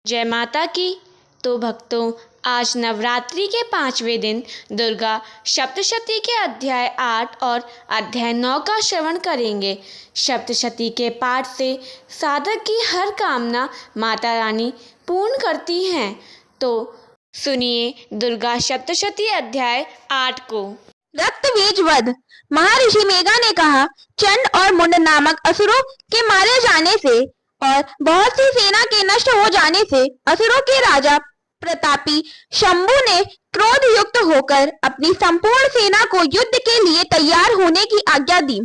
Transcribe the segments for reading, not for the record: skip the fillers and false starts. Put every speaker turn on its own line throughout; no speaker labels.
जय माता की। तो भक्तों, आज नवरात्रि के 5वें दिन दुर्गा सप्तशती के अध्याय 8 और अध्याय 9 का श्रवण करेंगे। सप्तशती के पाठ से साधक की हर कामना माता रानी पूर्ण करती हैं। तो सुनिए दुर्गा सप्तशती अध्याय 8 को।
रक्तबीज वध। महर्षि मेघा ने कहा, चंड और मुंड नामक असुरों के मारे जाने से और बहुत सी सेना के नष्ट हो जाने से असुरों के राजा प्रतापी शंभु ने क्रोध युक्त होकर अपनी संपूर्ण सेना को युद्ध के लिए तैयार होने की आज्ञा दी।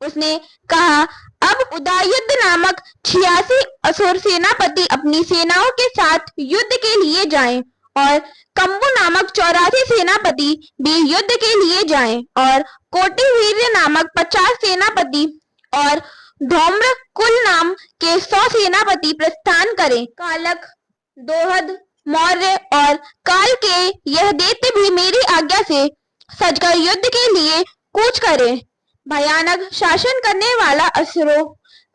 उसने कहा, अब उदयुद्ध नामक 86 असुर सेनापति अपनी सेनाओं के साथ युद्ध के लिए जाएं और कंबु नामक 84 सेनापति भी युद्ध के लिए जाएं और कोटिवीर्य नामक 50 सेनापति और धौम्र कुल नाम के 100 सेनापति प्रस्थान करें। कालक, दोहद, मौर्य और काल के यह दैत्य भी मेरी आज्ञा से सजकर युद्ध के लिए कूच करें। भयानक शासन करने वाला असुरों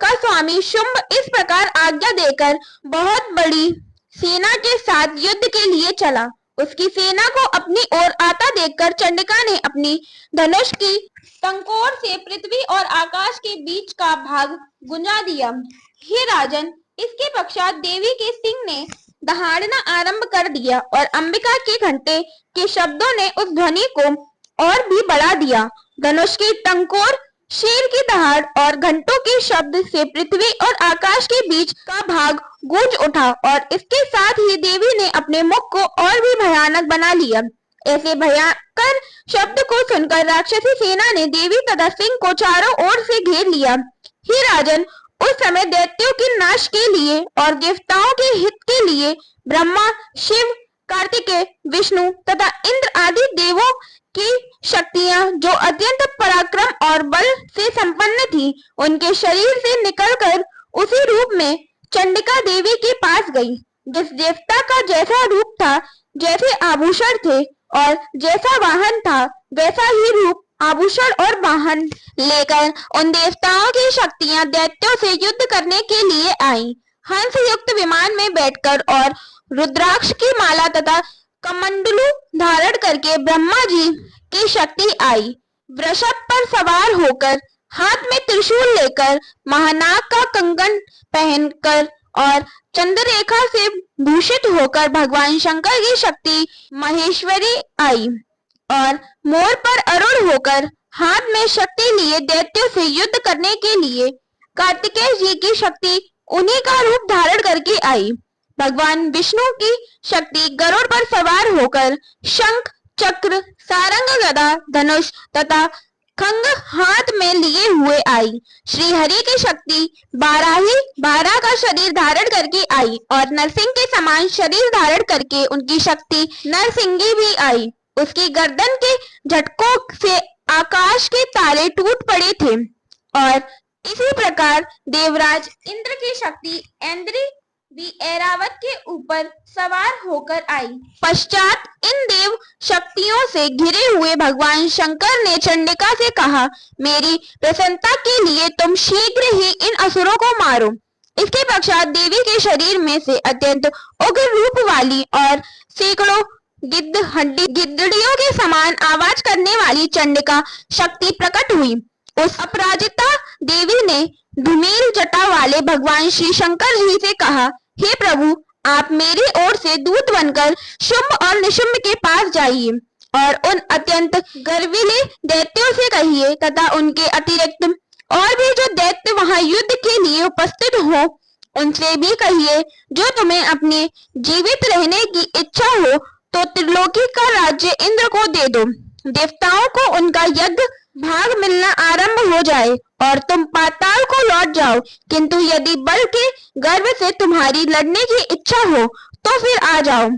का स्वामी शुंभ इस प्रकार आज्ञा देकर बहुत बड़ी सेना के साथ युद्ध के लिए चला। उसकी सेना को अपनी ओर आता देखकर चंडिका ने अपनी धनुष की टंकोर से पृथ्वी और आकाश के बीच का भाग गुंजा दिया। हे राजन, इसके पश्चात देवी के सिंह ने दहाड़ना आरंभ कर दिया और अंबिका के घंटे के शब्दों ने उस ध्वनि को और भी बढ़ा दिया। धनुष की टंकोर, शेर की दहाड़ और घंटों के शब्द से पृथ्वी और आकाश के बीच का भाग गूंज उठा और इसके साथ ही देवी ने अपने मुख को और भी भयानक बना लिया। ऐसे भयंकर शब्द को सुनकर राक्षसी सेना ने देवी तथा सिंह को चारों ओर से घेर लिया। हे राजन, उस समय दैत्यों के नाश के लिए और देवताओं के हित के लिए ब्रह्मा, शिव, कार्तिकेय, विष्णु तथा इंद्र आदि देवों की शक्तियां जो अत्यंत पराक्रम और बल से संपन्न थी, उनके शरीर से निकलकर उसी रूप में चंडिका देवी के पास गई। जिस देवता का जैसा रूप था, जैसे आभूषण थे और जैसा वाहन था, वैसा ही रूप, आभूषण और वाहन लेकर उन देवताओं की शक्तियां दैत्यों से युद्ध करने के लिए आई। हंस युक्त विमान में बैठकर और रुद्राक्ष की माला तथा कमंडलू धारण करके ब्रह्मा जी की शक्ति आई। वृषभ पर सवार होकर, हाथ में त्रिशूल लेकर, महानाग का कंगन पहनकर और चंद्ररेखा से भूषित होकर भगवान शंकर की शक्ति महेश्वरी आई और मोर पर आरूढ़ होकर हाथ में शक्ति लिए दैत्यों से युद्ध करने के लिए कार्तिकेय जी की शक्ति उन्हीं का रूप धारण करके आई। भगवान विष्णु की शक्ति गरुड़ पर सवार होकर शंख, चक्र, सारंग, गदा, धनुष तथा खंग हाथ में लिए हुए आई। श्री हरि की शक्ति बारह का शरीर धारण करके आई और नरसिंह के समान शरीर धारण करके उनकी शक्ति नरसिंगी भी आई। उसकी गर्दन के झटकों से आकाश के तारे टूट पड़े थे और इसी प्रकार देवराज इंद्र की शक्ति ऐन्द्री भी ऐरावत के ऊपर सवार होकर आई। पश्चात इन देव शक्तियों से घिरे हुए भगवान शंकर ने चंडिका से कहा, मेरी प्रसन्नता के लिए तुम शीघ्र ही इन असुरों को मारो। इसके पश्चात देवी के शरीर में से अत्यंत उग्र रूप वाली और सैकड़ों गिद्धड़ियों के समान आवाज करने वाली चंडिका शक्ति प्रकट हुई। उस अपराजिता देवी ने धूमेल जटा वाले भगवान श्री शंकर जी से कहा, हे प्रभु, आप मेरी ओर से दूत बनकर शुंभ और निशुंभ के पास जाइए और उन अत्यंत गर्विले दैत्यों से कहिए तथा उनके अतिरिक्त और भी जो दैत्य वहां युद्ध के लिए उपस्थित हो, उनसे भी कहिए, जो तुम्हें अपने जीवित रहने की इच्छा हो तो त्रिलोकी का राज्य इंद्र को दे दो। देवताओं को उनका यज्ञ भाग मिलना आरंभ हो जाए और तुम पाताल को लौट जाओ। किंतु यदि बल के गर्व से तुम्हारी लड़ने की इच्छा हो तो फिर आ जाओ।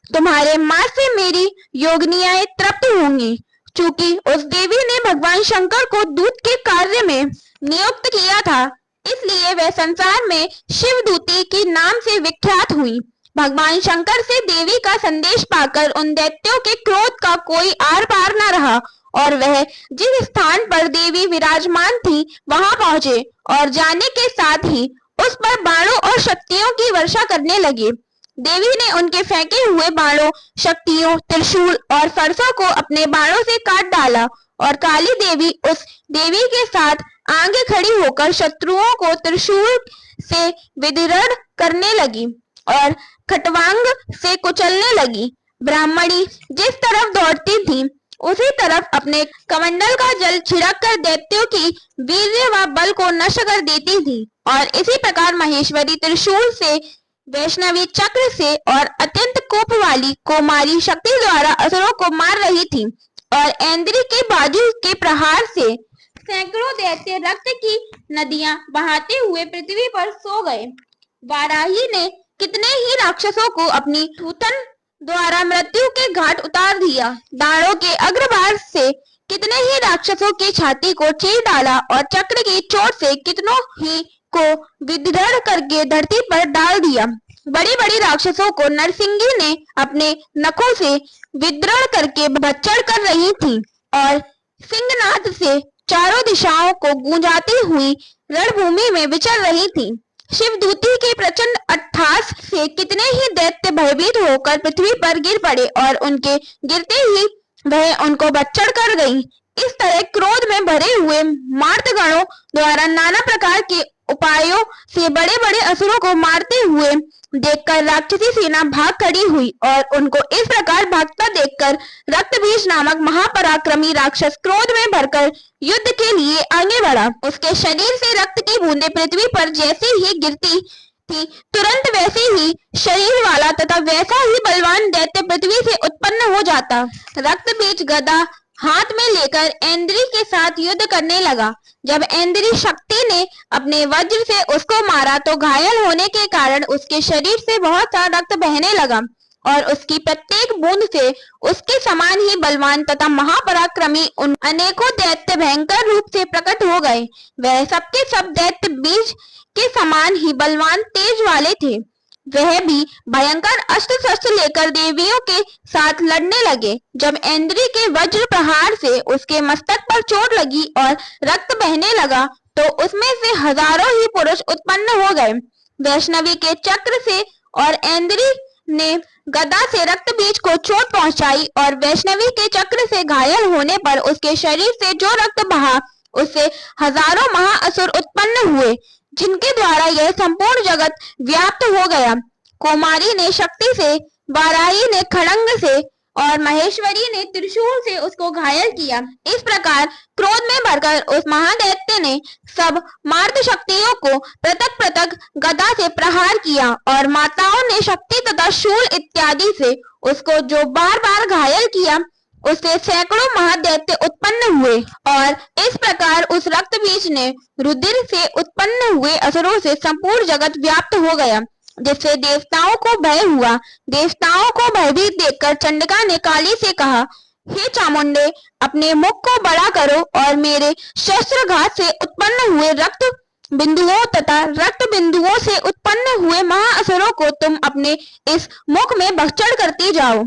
तुम्हारे मां से मेरी योगिनियां तृप्त होंगी। चूंकि उस देवी ने भगवान शंकर को दूत के कार्य में नियुक्त किया था, इसलिए वह संसार में शिवदूती के नाम से विख्यात हुई। भगवान शंकर से देवी का संदेश पाकर उन दैत्यों के क्रोध का कोई आर पार न रहा और वह जिस स्थान पर देवी विराजमान थी वहां पहुंचे और जाने के साथ ही उस पर बाणों और शक्तियों की वर्षा करने लगे। देवी ने उनके फेंके हुए बाणों, शक्तियों, त्रिशूल और फरसों को अपने बाणों से काट डाला और काली देवी उस देवी के साथ आगे खड़ी होकर शत्रुओं को त्रिशूल से विदीर्ण करने लगी और खटवांग से कुचलने लगी। ब्राह्मणी जिस तरफ दौड़ती थी उसी तरफ अपने कमंडल का जल छिड़क कर दैत्यों की वीर्य व बल को नष्ट कर देती थी और इसी प्रकार महेश्वरी त्रिशूल से, वैष्णवी चक्र से और अत्यंत कोप वाली कुमारी शक्ति द्वारा असुरों को मार रही थी और ऐन्द्री के बाजू के प्रहार से सैकड़ों दैत्य रक्त की नदियां बहाते हुए पृथ्वी पर सो गए। वाराही ने कितने ही राक्षसों को अपनी थूथन द्वारा मृत्यु के घाट उतार दिया। दाढ़ों के अग्रभाग से कितने ही राक्षसों की छाती को चीर डाला और चक्र की चोट से कितनों ही को विदीर्ण करके धरती पर डाल दिया। बड़ी बड़ी राक्षसों को नरसिंगी ने अपने नखों से विदीर्ण करके भक्षण कर रही थी और सिंहनाद से चारों दिशाओं को गूंजाती हुई रणभूमि में विचर रही थी। शिवदूती के प्रचंड अट्टहास से कितने ही दैत्य भयभीत होकर पृथ्वी पर गिर पड़े और उनके गिरते ही वह उनको भक्षण कर गई। इस तरह क्रोध में भरे हुए मार्तगणों द्वारा नाना प्रकार के उपायों से बड़े बड़े असुरों को मारते हुए देखकर राक्षसी सेना भाग खड़ी हुई और उनको इस प्रकार भागता देखकर रक्तबीज नामक महापराक्रमी राक्षस क्रोध में भरकर युद्ध के लिए आगे बढ़ा। उसके शरीर से रक्त की बूंदें पृथ्वी पर जैसे ही गिरती थी, तुरंत वैसे ही शरीर वाला तथा वैसा ही बलवान दैत्य पृथ्वी से उत्पन्न हो जाता। रक्तबीज गदा हाथ में लेकर ऐन्द्री के साथ युद्ध करने लगा। जब ऐन्द्री शक्ति ने अपने वज्र से उसको मारा तो घायल होने के कारण उसके शरीर से बहुत सा रक्त बहने लगा और उसकी प्रत्येक बूंद से उसके समान ही बलवान तथा महापराक्रमी उन अनेकों दैत्य भयंकर रूप से प्रकट हो गए। वह सबके सब दैत्य बीज के समान ही बलवान तेज वाले थे। वह भी भयंकर अस्त्र शस्त्र लेकर देवियों के साथ लड़ने लगे। जब ऐन्द्री के वज्र प्रहार से उसके मस्तक पर चोट लगी और रक्त बहने लगा तो उसमें से हजारों ही पुरुष उत्पन्न हो गए। वैष्णवी के चक्र से और ऐन्द्री ने गदा से रक्तबीज को चोट पहुंचाई और वैष्णवी के चक्र से घायल होने पर उसके शरीर से जो रक्त बहा उससे हजारों महाअसुर उत्पन्न हुए, जिनके द्वारा यह संपूर्ण जगत व्याप्त हो गया। कुमारी ने शक्ति से, वाराही ने खड़ंग से और महेश्वरी ने त्रिशूल से उसको घायल किया। इस प्रकार क्रोध में भरकर उस महादैत्य ने सब मार्ग शक्तियों को पृथक पृथक गदा से प्रहार किया और माताओं ने शक्ति तथा शूल इत्यादि से उसको जो बार बार घायल किया, उससे सैकड़ों महादैत्य उत्पन्न हुए और इस प्रकार उस रक्तबीज ने रुधिर से उत्पन्न हुए असुरों से संपूर्ण जगत व्याप्त हो गया, जिससे देवताओं को भय हुआ। देवताओं को भयभीत देखकर चंडिका ने काली से कहा, हे चामुंडे, अपने मुख को बड़ा करो और मेरे शस्त्रघात से उत्पन्न हुए रक्त बिंदुओं तथा रक्त बिंदुओं से उत्पन्न हुए महाअसुरों को तुम अपने इस मुख में भक्षण करती जाओ।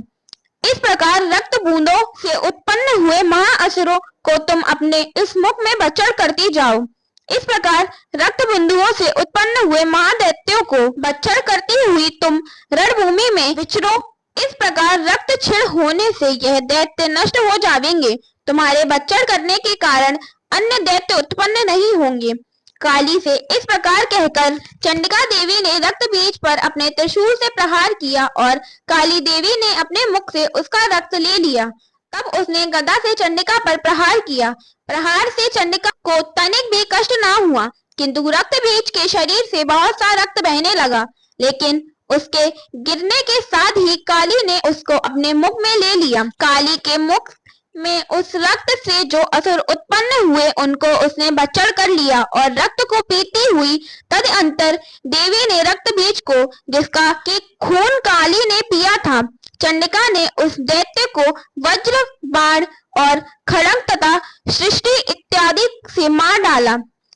इस प्रकार रक्त बूंदों से उत्पन्न हुए महाअसुरों को तुम अपने इस मुख में भक्षण करती जाओ। इस प्रकार रक्त बिंदुओं से उत्पन्न हुए महादैत्यों को भक्षण करती हुई तुम रणभूमि में विचरो। इस प्रकार रक्त क्षीण होने से यह दैत्य नष्ट हो जाएंगे। तुम्हारे भक्षण करने के कारण अन्य दैत्य उत्पन्न नहीं होंगे। काली से इस प्रकार कहकर चंडिका देवी ने रक्त बीज पर अपने त्रिशूल से प्रहार किया और काली देवी ने अपने मुख से उसका रक्त ले लिया। तब उसने गदा से चंडिका पर प्रहार किया। प्रहार से चंडिका को तनिक भी कष्ट ना हुआ, किंतु रक्त बीज के शरीर से बहुत सा रक्त बहने लगा। लेकिन उसके गिरने के साथ ही काली ने उसको अपने मुख में ले लिया। काली के मुख में उस रक्त से जो असुर उत्पन्न हुए उनको उसने भक्षण कर लिया और रक्त को पीती हुई तदअंतर देवी ने रक्त बीज को, जिसका कि खून काली ने पिया था, चंडिका ने उस दैत्य को वज्र, बाण और खड़ग तथा सृष्टि इत्यादि से मार डाला।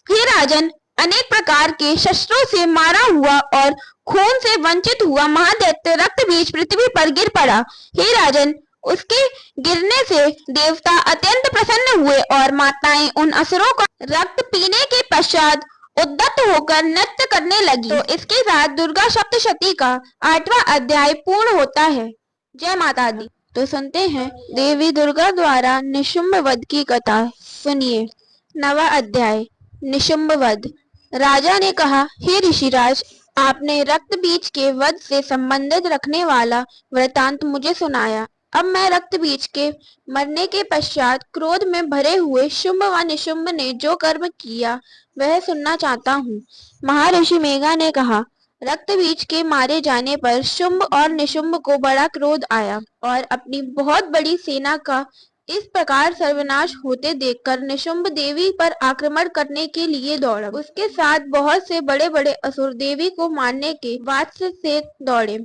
हे राजन, अनेक प्रकार के शस्त्रों से मारा हुआ और खून से वंचित हुआ महादैत्य रक्त बीज पृथ्वी पर गिर पड़ा। हे राजन, उसके गिरने से देवता अत्यंत प्रसन्न हुए और माताएं उन असुरों का रक्त पीने के पश्चात उद्यत होकर नृत्य करने लगी। तो इसके साथ दुर्गा सप्तशती का 8वां अध्याय पूर्ण होता है। जय माता दी। तो सुनते हैं देवी दुर्गा द्वारा निशुंभ वध की कथा। सुनिए। 9वां अध्याय निशुंभ वध। राजा ने कहा, हे ऋषिराज, आपने रक्त बीज के वध से संबंधित रखने वाला वृतांत मुझे सुनाया। अब मैं रक्त बीज के मरने के पश्चात क्रोध में भरे हुए शुंभ व निशुंभ ने जो कर्म किया वह सुनना चाहता हूँ। महर्षि मेघा ने कहा, रक्त बीज के मारे जाने पर शुंभ और निशुंभ को बड़ा क्रोध आया और अपनी बहुत बड़ी सेना का इस प्रकार सर्वनाश होते देखकर निशुंभ देवी पर आक्रमण करने के लिए दौड़ा। उसके साथ बहुत से बड़े बड़े असुर देवी को मारने के वात्स्य से दौड़े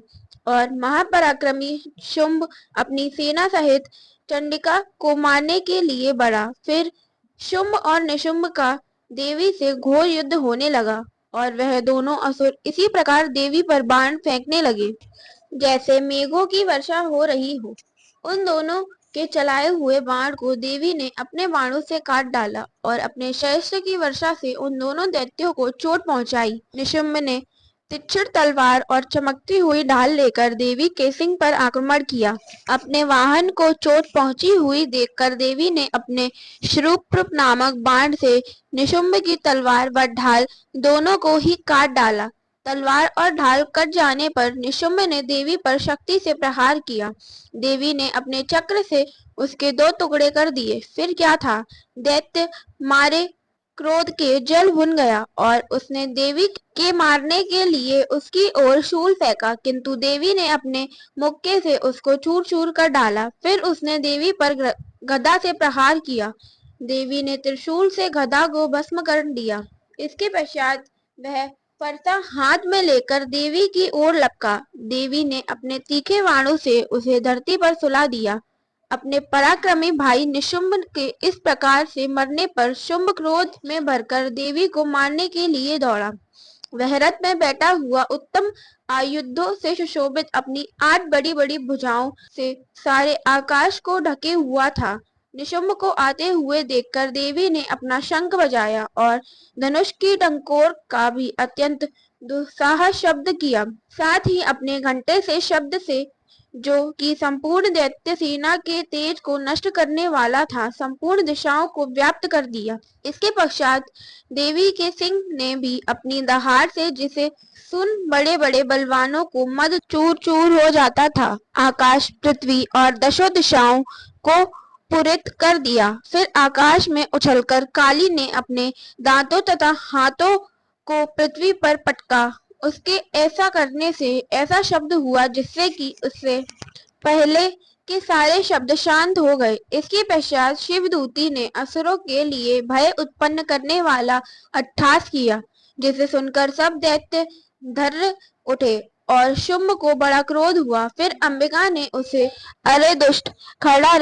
और महापराक्रमी शुंभ अपनी सेना सहित चंडिका को मारने के लिए बढ़ा। फिर शुंभ और निशुंभ का देवी से घोर युद्ध होने लगा और वह दोनों असुर इसी प्रकार देवी पर बाण फेंकने लगे जैसे मेघों की वर्षा हो रही हो। उन दोनों के चलाए हुए बाण को देवी ने अपने बाणों से काट डाला और अपने शस्त्र की वर्षा से उन दोनों दैत्यों को चोट पहुंचाई। निशुंभ ने तीक्ष्ण तलवार और चमकती हुई ढाल लेकर देवी के सिंह पर आक्रमण किया। अपने वाहन को चोट पहुंची हुई देखकर देवी ने अपने श्रूप नामक बाण से निशुंभ की तलवार व ढाल दोनों को ही काट डाला। तलवार और ढाल कट जाने पर निशुंभ ने देवी पर शक्ति से प्रहार किया। देवी ने अपने चक्र से उसके 2 टुकड़े कर दिए। फिर क्या था, दैत्य मारे क्रोध के जल भुन गया और उसने देवी के मारने के लिए उसकी ओर शूल फेंका, किंतु देवी ने अपने मुक्के से उसको चूर चूर कर डाला। फिर उसने देवी पर गदा से प्रहार किया। देवी ने त्रिशूल से गदा को भस्म कर दिया। इसके पश्चात वह फरसा हाथ में लेकर देवी की ओर लपका। देवी ने अपने तीखे बाणों से उसे धरती पर सुला दिया। अपने पराक्रमी भाई निशुंभ के इस प्रकार से मरने पर शुंभ क्रोध में भरकर देवी को मारने के लिए दौड़ा। वह रथ में बैठा हुआ उत्तम आयुधों से सुशोभित अपनी 8 बड़ी बड़ी भुजाओं से सारे आकाश को ढके हुआ था। निशुंभ को आते हुए देखकर देवी ने अपना शंख बजाया और धनुष की टंकोर का भी अत्यंत दुस्साह शब्द किया। साथ ही अपने घंटे से शब्द से, जो कि संपूर्ण दैत्य सेना के तेज को नष्ट करने वाला था, संपूर्ण दिशाओं को व्याप्त कर दिया। इसके पश्चात देवी के सिंह ने भी अपनी दहाड़ से, जिसे सुन बड़े बड़े बलवानों को मद चूर चूर हो जाता था, आकाश, पृथ्वी और दशों दिशाओं को पूरित कर दिया। फिर आकाश में उछलकर काली ने अपने दांतों तथा हाथों को पृथ्वी पर पटका। उसके ऐसा करने से ऐसा शब्द हुआ जिससे कि उससे पहले के सारे शब्द शांत हो गए। इसके पश्चात शिवदूती ने असुरों के लिए भय उत्पन्न करने वाला अट्टहास किया, जिसे सुनकर सब दैत्य धर्र उठे और शुंभ को बड़ा क्रोध हुआ। फिर अंबिका ने उसे, अरे दुष्ट, खड़ा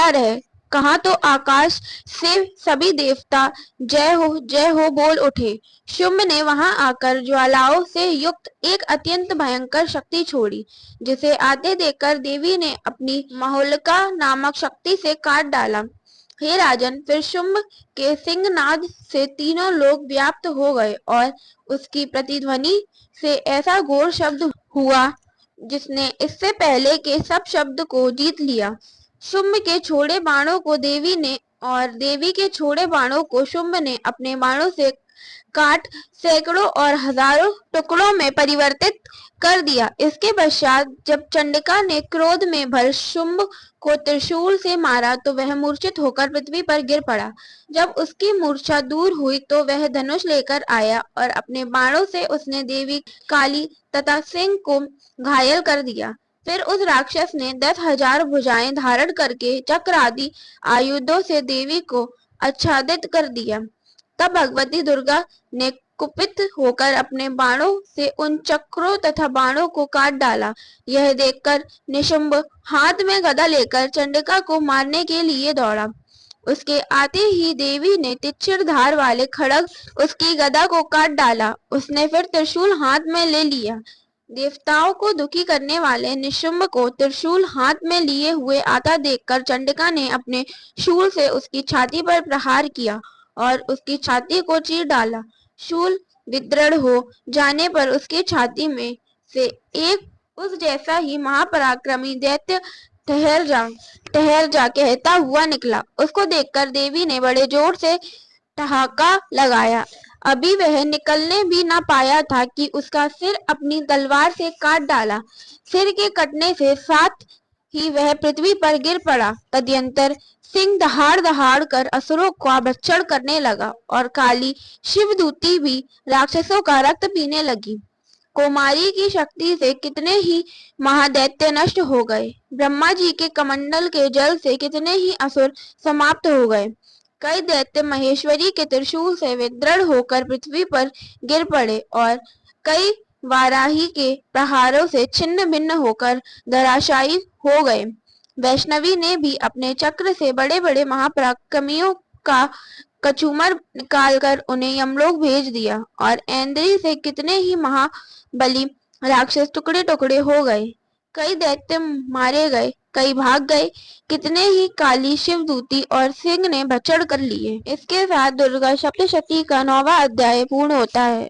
रहे कहा तो आकाश से सभी देवता जय हो बोल उठे। शुंभ ने वहां आकर ज्वालाओं से युक्त एक अत्यंत भयंकर शक्ति छोड़ी, जिसे आते देखकर देवी ने अपनी महोलका नामक शक्ति से काट डाला। हे राजन, फिर शुंभ के सिंहनाद से तीनों लोग व्याप्त हो गए और उसकी प्रतिध्वनि से ऐसा घोर शब्द हुआ जिसने इससे पहले के सब शब्द को जीत लिया। शुंभ के छोड़े बाणों को देवी ने और देवी के छोड़े बाणों को शुंभ ने अपने बाणों से काट सैकड़ों और हजारों टुकड़ों में परिवर्तित कर दिया। इसके पश्चात जब चंडिका ने क्रोध में भर शुंभ को त्रिशूल से मारा तो वह मूर्छित होकर पृथ्वी पर गिर पड़ा। जब उसकी मूर्छा दूर हुई तो वह धनुष लेकर आया और अपने बाणों से उसने देवी, काली तथा सिंह को घायल कर दिया। फिर उस राक्षस ने 10,000 भुजाएं धारण करके चक्र आदि आयुधों से देवी को आच्छादित कर दिया। तब भगवती दुर्गा ने कुपित होकर अपने बाणों से उन चक्रों तथा बाणों को काट डाला। यह देखकर निशुंभ हाथ में गदा लेकर चंडिका को मारने के लिए दौड़ा। उसके आते ही देवी ने तीक्ष्ण धार वाले खड्ग उसकी गदा को काट डाला। उसने फिर त्रिशूल हाथ में ले लिया। देवताओं को दुखी करने वाले निशुंभ को त्रिशूल हाथ में लिए हुए आता देखकर चंडिका ने अपने शूल से उसकी छाती पर प्रहार किया और उसकी छाती को चीर डाला। शूल विदृढ़ हो जाने पर उसके छाती में से एक उस जैसा ही महापराक्रमी दैत्य ठहर जा कहता हुआ निकला। उसको देखकर देवी ने बड़े जोर से ठहाका लगाया। अभी वह निकलने भी ना पाया था कि उसका सिर अपनी तलवार से काट डाला। सिर के कटने से साथ ही वह पृथ्वी पर गिर पड़ा। तदयंतर सिंह दहाड़ दहाड़ कर असुरों का भक्षण करने लगा और काली शिवदूती भी राक्षसों का रक्त पीने लगी। कुमारी की शक्ति से कितने ही महादैत्य नष्ट हो गए। ब्रह्मा जी के कमंडल के जल से कितने ही असुर समाप्त हो गए। कई दैत्य महेश्वरी के त्रिशूल से विदृढ़ होकर पृथ्वी पर गिर पड़े और कई वाराही के प्रहारों से छिन्न भिन्न होकर धराशायी हो गए। वैष्णवी ने भी अपने चक्र से बड़े बड़े महापराक्रमियों का कचूमर निकालकर उन्हें यमलोक भेज दिया और ऐन्द्री से कितने ही महाबली राक्षस टुकड़े टुकड़े हो गए। कई दैत्य मारे गए, कई भाग गए, कितने ही काली शिवदूती और सिंह ने भक्षण कर लिए। इसके साथ दुर्गा सप्तशती का 9वां अध्याय पूर्ण होता है।